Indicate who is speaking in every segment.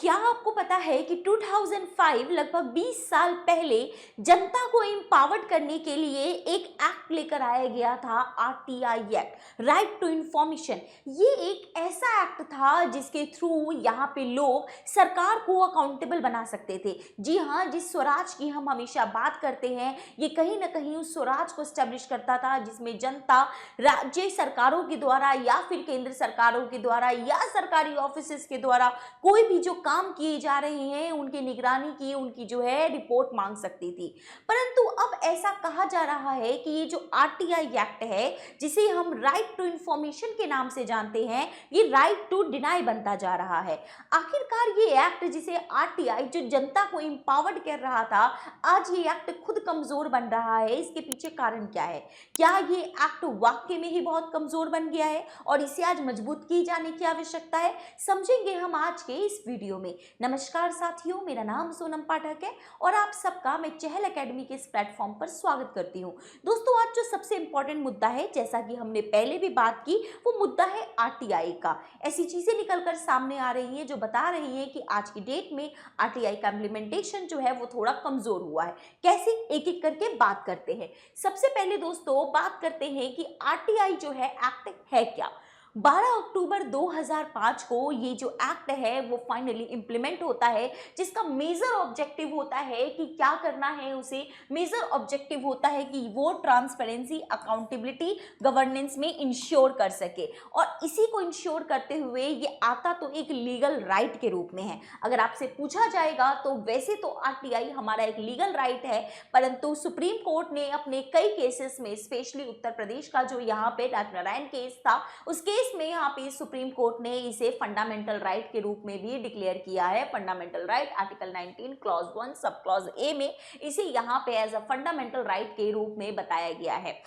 Speaker 1: क्या आपको पता है कि 2005 लगभग 20 साल पहले जनता को एम्पावर्ड करने के लिए एक एक्ट लेकर आया गया था, RTI act, right to information. ये एक ऐसा एक्ट था जिसके थ्रू यहाँ पे लोग सरकार को अकाउंटेबल बना सकते थे। जी हाँ, जिस स्वराज की हम हमेशा बात करते हैं, ये कहीं ना कहीं उस स्वराज को स्टैब्लिश करता था जिसमें जनता राज्य सरकारों के द्वारा या फिर केंद्र सरकारों के द्वारा या सरकारी ऑफिस के द्वारा कोई भी जो काम किए जा रहे हैं उनकी निगरानी की, उनकी जो है रिपोर्ट मांग सकती थी। परंतु अब ऐसा कहा जा रहा है कि ये जो आरटीआई एक्ट है, जिसे हम राइट टू इंफॉर्मेशन के नाम से जानते हैं, ये राइट टू डिनाई बनता जा रहा है। आखिरकार ये एक्ट जिसे आरटीआई जो जनता को एम्पावर्ड कर रहा था, आज ये एक्ट खुद कमजोर बन रहा है। इसके पीछे कारण क्या है? क्या ये एक्ट वाकई में ही बहुत कमजोर बन गया है और इसे आज मजबूत की जाने की आवश्यकता है? समझेंगे हम आज के इस वीडियो में। नमस्कार साथियों, मेरा नाम सोनम पाठक है और आप सबका मैं चहल एकेडमी के इस प्लेटफॉर्म पर स्वागत करती हूं। दोस्तों, आज जो सबसे इंपॉर्टेंट मुद्दा है, जैसा कि हमने पहले भी बात की, वो मुद्दा है आरटीआई का। ऐसी चीजें निकलकर सामने आ रही हैं जो बता रही हैं कि आज की डेट में आरटीआई का इम्प्लीमेंटेशन जो है वो थोड़ा कमजोर हुआ है। कैसे, एक एक करके बात करते हैं। सबसे पहले दोस्तों बात करते हैं कि आरटीआई जो है एक्ट है क्या। 12 अक्टूबर 2005 को ये जो एक्ट है वो फाइनली इंप्लीमेंट होता है, जिसका मेजर ऑब्जेक्टिव होता है कि क्या करना है उसे। मेजर ऑब्जेक्टिव होता है कि वो ट्रांसपेरेंसी, अकाउंटेबिलिटी, गवर्नेंस में इंश्योर कर सके और इसी को इंश्योर करते हुए ये आता तो एक लीगल राइट के रूप में है। अगर आपसे पूछा जाएगा तो वैसे तो आरटीआई हमारा एक लीगल राइट है, परंतु सुप्रीम कोर्ट ने अपने कई केसेस में, स्पेशली उत्तर प्रदेश का जो यहाँ पे नारायण केस था, उस केस में यहाँ पे सुप्रीम कोर्ट ने इसे फंडामेंटल राइट के रूप में भी डिक्लेयर किया है। Fundamental right article 19 clause 1 sub clause A में इसे यहाँ पे एज अ फंडामेंटल राइट के रूप में बताया गया है।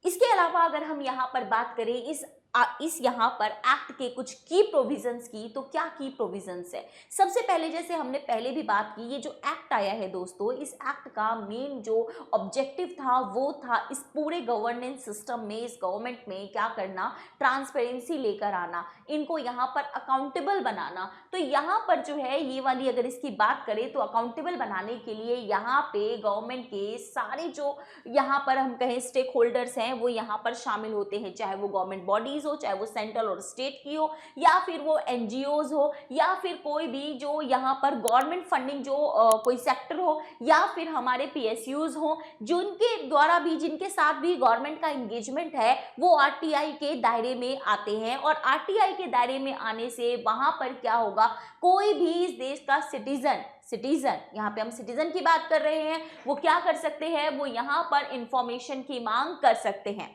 Speaker 1: इसके अलावा अगर हम यहाँ पर बात करें इस यहाँ पर एक्ट के कुछ की प्रोविजंस की, तो क्या की प्रोविजंस है? सबसे पहले, जैसे हमने पहले भी बात की, ये जो एक्ट आया है दोस्तों, इस एक्ट का मेन जो ऑब्जेक्टिव था वो था इस पूरे गवर्नेंस सिस्टम में, इस गवर्नमेंट में क्या करना, ट्रांसपेरेंसी लेकर आना, इनको यहाँ पर अकाउंटेबल बनाना। तो यहाँ पर जो है ये वाली अगर इसकी बात करें तो अकाउंटेबल बनाने के लिए यहाँ पे गवर्नमेंट के सारे जो यहाँ पर हम कहें स्टेक होल्डर्स हैं वो यहाँ पर शामिल होते हैं, चाहे वो गवर्नमेंट बॉडीज हो, चाहे वो सेंट्रल और स्टेट की हो, या फिर वो एनजीओज हो, या फिर कोई भी जो यहाँ पर गवर्नमेंट फंडिंग जो कोई सेक्टर हो, या फिर हमारे पीएसयूज हो, जिनके द्वारा भी, जिनके साथ भी गवर्नमेंट का एंगेजमेंट है, वो आरटीआई के दायरे में आते हैं। और आरटीआई के दायरे में आने से वहां पर क्या होगा, कोई भी इस देश का सिटीजन, यहाँ पे हम सिटीजन की बात कर रहे हैं, वो क्या कर सकते हैं, वो यहाँ पर इंफॉर्मेशन की मांग कर सकते हैं।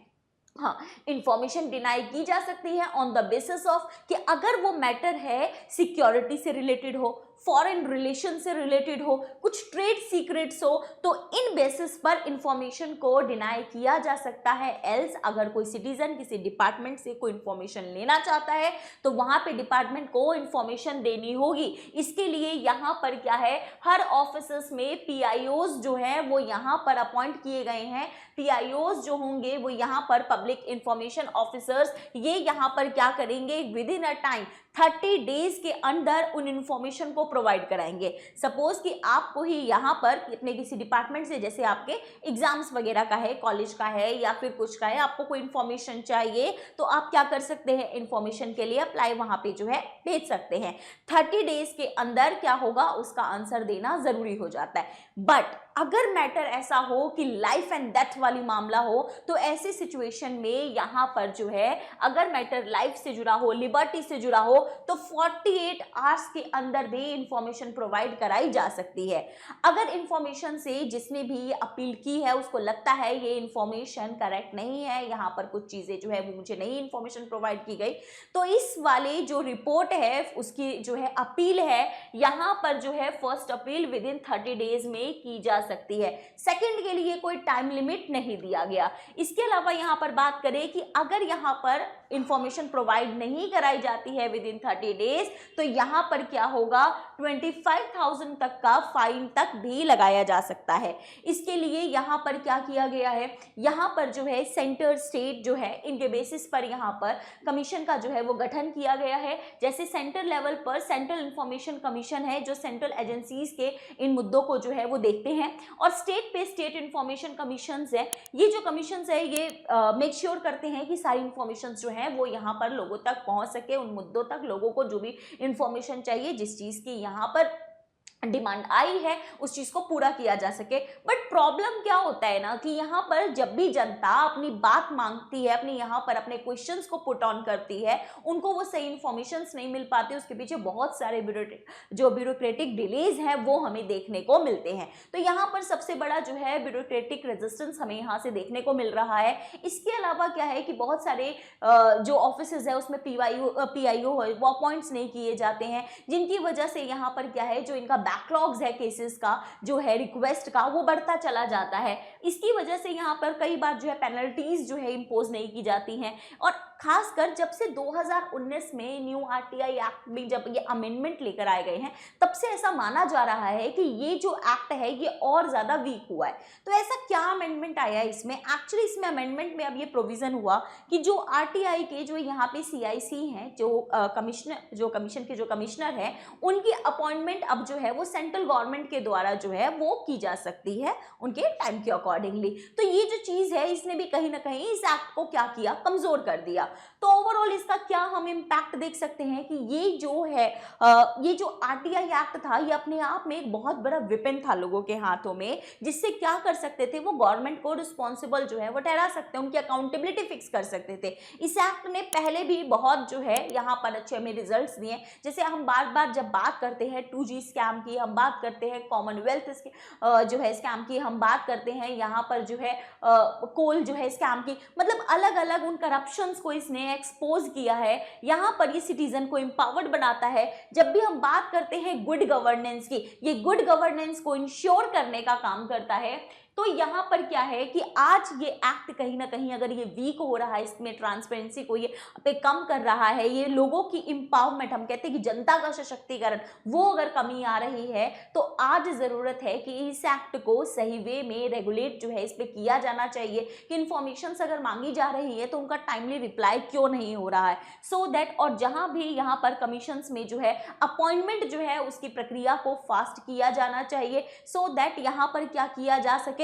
Speaker 1: हाँ, इंफॉर्मेशन डिनाई की जा सकती है ऑन द बेसिस ऑफ कि अगर वो मैटर है सिक्योरिटी से रिलेटेड हो, फॉरेन रिलेशन से रिलेटेड हो, कुछ ट्रेड सीक्रेट्स हो, तो इन बेसिस पर इंफॉर्मेशन को डिनाई किया जा सकता है। एल्स अगर कोई सिटीजन किसी डिपार्टमेंट से कोई इंफॉर्मेशन लेना चाहता है तो वहां पे डिपार्टमेंट को इंफॉर्मेशन देनी होगी। इसके लिए यहाँ पर क्या है, हर ऑफिस में पीआईओज जो है वो यहाँ पर अपॉइंट किए गए हैं। पीआईओज जो होंगे वो यहाँ पर पब्लिक इंफॉर्मेशन ऑफिसर्स, ये यहाँ पर क्या करेंगे, with in a time 30 days के अंदर उन इंफॉर्मेशन को प्रोवाइड कराएंगे। सपोज कि आपको ही यहाँ पर अपने किसी डिपार्टमेंट से, जैसे आपके एग्जाम्स वगैरह का है, कॉलेज का है या फिर कुछ का है, आपको कोई इंफॉर्मेशन चाहिए तो आप क्या कर सकते हैं, इंफॉर्मेशन के लिए अप्लाई वहां पे जो है भेज सकते हैं। 30 डेज के अंदर क्या होगा, उसका आंसर देना जरूरी हो जाता है। बट अगर मैटर ऐसा हो कि लाइफ एंड डेथ वाली मामला हो, तो ऐसे सिचुएशन में यहाँ पर जो है अगर मैटर लाइफ से जुड़ा हो, लिबर्टी से जुड़ा हो, तो 48 आवर्स के अंदर भी इंफॉर्मेशन प्रोवाइड कराई जा सकती है। अगर इंफॉर्मेशन से जिसने भी अपील की है उसको लगता है ये इंफॉर्मेशन करेक्ट नहीं है, यहाँ पर कुछ चीजें जो है वो मुझे नई इंफॉर्मेशन प्रोवाइड की गई, तो इस वाले जो रिपोर्ट है उसकी जो है अपील है, यहाँ पर जो है first appeal with in 30 days में की जा सकती है। सेकंड के लिए कोई टाइम लिमिट नहीं दिया गया। इसके अलावा यहाँ पर बात करें कि अगर यहाँ पर इंफॉर्मेशन प्रोवाइड नहीं कराई जाती है विद इन 30 डेज तो यहाँ पर क्या होगा, 25,000 तक का फाइन तक भी लगाया जा सकता है। इसके लिए यहाँ पर क्या किया गया है, यहाँ पर जो है सेंटर स्टेट जो है इनके बेसिस पर यहाँ पर कमीशन का जो है वो गठन किया गया है। जैसे सेंटर लेवल पर सेंट्रल इंफॉर्मेशन कमीशन है जो सेंट्रल एजेंसीज के इन मुद्दों को जो है वो देखते हैं, और स्टेट पे स्टेट इंफॉर्मेशन कमीशन है। ये जो कमीशन है ये मेक श्योर करते हैं कि सारी इंफॉर्मेशन जो है वो यहाँ पर लोगों तक पहुंच सके, उन मुद्दों तक लोगों को जो भी इंफॉर्मेशन चाहिए, जिस चीज की यहाँ पर डिमांड आई है उस चीज को पूरा किया जा सके। बट प्रॉब्लम क्या होता है ना कि यहाँ पर जब भी जनता अपनी बात मांगती है, अपनी यहाँ पर अपने क्वेश्चंस को पुट ऑन करती है, उनको वो सही इंफॉर्मेशंस नहीं मिल पाते, उसके पीछे बहुत सारे ब्यूरोक्रेटिक डिलेज हैं वो हमें देखने को मिलते हैं। तो यहाँ पर सबसे बड़ा जो है ब्यूरोक्रेटिक रेजिस्टेंस हमें यहाँ से देखने को मिल रहा है। इसके अलावा क्या है कि बहुत सारे जो ऑफिसेज है उसमें PIO वो अपॉइंट्स नहीं किए जाते हैं, जिनकी वजह से यहाँ पर क्या है जो इनका बैकलॉग्स है केसेस का जो है रिक्वेस्ट का वो बढ़ता चला जाता है। इसकी वजह से यहाँ पर कई बार जो है पेनल्टीज जो है इम्पोज नहीं की जाती हैं, और खासकर जब से 2019 में न्यू RTI एक्ट में जब ये अमेंडमेंट लेकर आए गए हैं तब से ऐसा माना जा रहा है कि ये जो एक्ट है ये और ज्यादा वीक हुआ है। तो ऐसा क्या अमेंडमेंट आया है इसमें, एक्चुअली इसमें अमेंडमेंट में अब ये प्रोविजन हुआ कि जो RTI के जो यहाँ पे CIC हैं जो कमीशन के जो कमिश्नर हैं उनकी अपॉइंटमेंट अब जो है वो सेंट्रल गवर्नमेंट के द्वारा जो है वो की जा सकती है उनके टाइम के अकॉर्डिंगली। तो ये जो चीज है इसने भी कहीं ना कहीं इस एक्ट को क्या किया, कमजोर कर दिया। तो ओवरऑल इसका क्या हम इम्पैक्ट देख सकते हैं कि ये जो है ये जो RTI एक्ट था ये अपने आप में एक बहुत बड़ा वेपन था लोगों के हाथों में, जिससे क्या कर सकते थे वो गवर्नमेंट को रिस्पॉन्सिबल जो है वो ठहरा सकते हैं, उनकी अकाउंटेबिलिटी फिक्स कर सकते थे। इस एक्ट ने पहले भी बहुत जो है यहाँ पर अच्छे हमें रिजल्ट्स दिए। जैसे हम बार बार जब बात करते हैं 2G स्कैम की, हम बात करते हैं कॉमनवेल्थ जो है स्कैम की, हम बात करते हैं यहाँ पर जो है कोल जो है स्कैम की, मतलब अलग अलग उन करप्शंस को इसने एक्सपोज किया है। यहाँ पर ये सिटीजन को एम्पावर्ड बनाता है। जब भी हम बात करते हैं गुड गवर्नेंस की, ये गुड गवर्नेंस को इंश्योर करने का काम करता है। तो यहाँ पर क्या है कि आज ये एक्ट कहीं ना कहीं अगर ये वीक हो रहा है, इसमें ट्रांसपेरेंसी को ये पे कम कर रहा है, ये लोगों की एम्पावरमेंट, हम कहते हैं कि जनता का सशक्तिकरण, वो अगर कमी आ रही है तो आज ज़रूरत है कि इस एक्ट को सही वे में रेगुलेट जो है इस पर किया जाना चाहिए कि इन्फॉर्मेशन अगर मांगी जा रही है तो उनका टाइमली रिप्लाई क्यों नहीं हो रहा है, सो दैट और जहाँ भी यहाँ पर कमीशंस में जो है अपॉइंटमेंट जो है उसकी प्रक्रिया को फास्ट किया जाना चाहिए, सो दैट यहाँ पर क्या किया जा सके,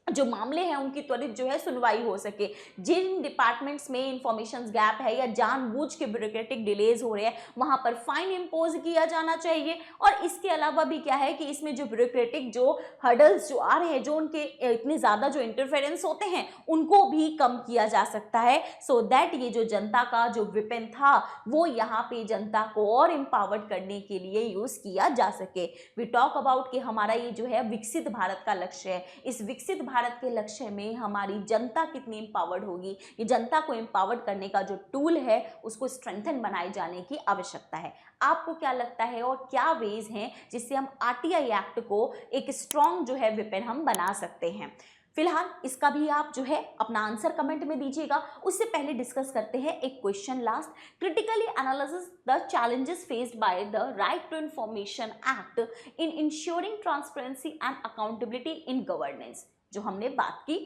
Speaker 1: जो मामले हैं उनकी त्वरित जो है सुनवाई हो सके। जिन डिपार्टमेंट्स में इंफॉर्मेशन गैप है या जानबूझ के ब्यूरोक्रेटिक डिलेज हो रहे हैं वहां पर फाइन इम्पोज किया जाना चाहिए। और इसके अलावा भी क्या है कि इसमें जो ब्यूरोक्रेटिक जो हर्डल्स जो आ रहे हैं, जो उनके इतने ज़्यादा जो इंटरफेरेंस होते हैं उनको भी कम किया जा सकता है, सो दैट ये जो जनता का जो विपिन था वो यहाँ पे जनता को और एम्पावर्ड करने के लिए यूज़ किया जा सके। वी टॉक अबाउट कि हमारा ये जो है विकसित भारत का लक्ष्य है। इस विकसित भारत के लक्ष्य में हमारी जनता कितनी एम्पावर्ड होगी, ये जनता को एम्पावर्ड करने का जो टूल है उसको स्ट्रेंथन बनाए जाने की आवश्यकता है। आपको क्या लगता है और क्या वेज हैं जिससे हम RTI एक्ट को एक स्ट्रॉन्ग जो है वेपन हम बना सकते हैं? फिलहाल इसका भी आप जो है अपना आंसर कमेंट में दीजिएगा। उससे पहले डिस्कस करते हैं एक question last. Critically analyse the challenges faced by the right to information act in ensuring transparency and accountability in governance, जो हमने बात की।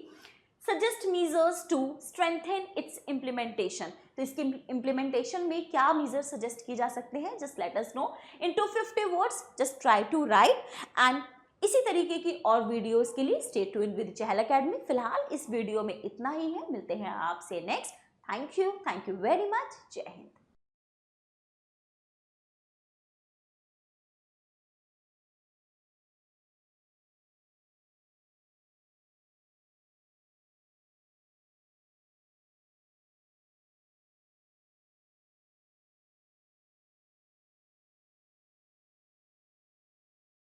Speaker 1: Suggest measures to strengthen its implementation, तो इसके इम्प्लीमेंटेशन में क्या मेजर्स सजेस्ट किए जा सकते हैं, just let us know in 250 words, just try to write. And इसी तरीके की और वीडियोस के लिए stay tuned with Chahal academy. फिलहाल इस वीडियो में इतना ही है, मिलते हैं आपसे next. Thank you very much. जय हिंद।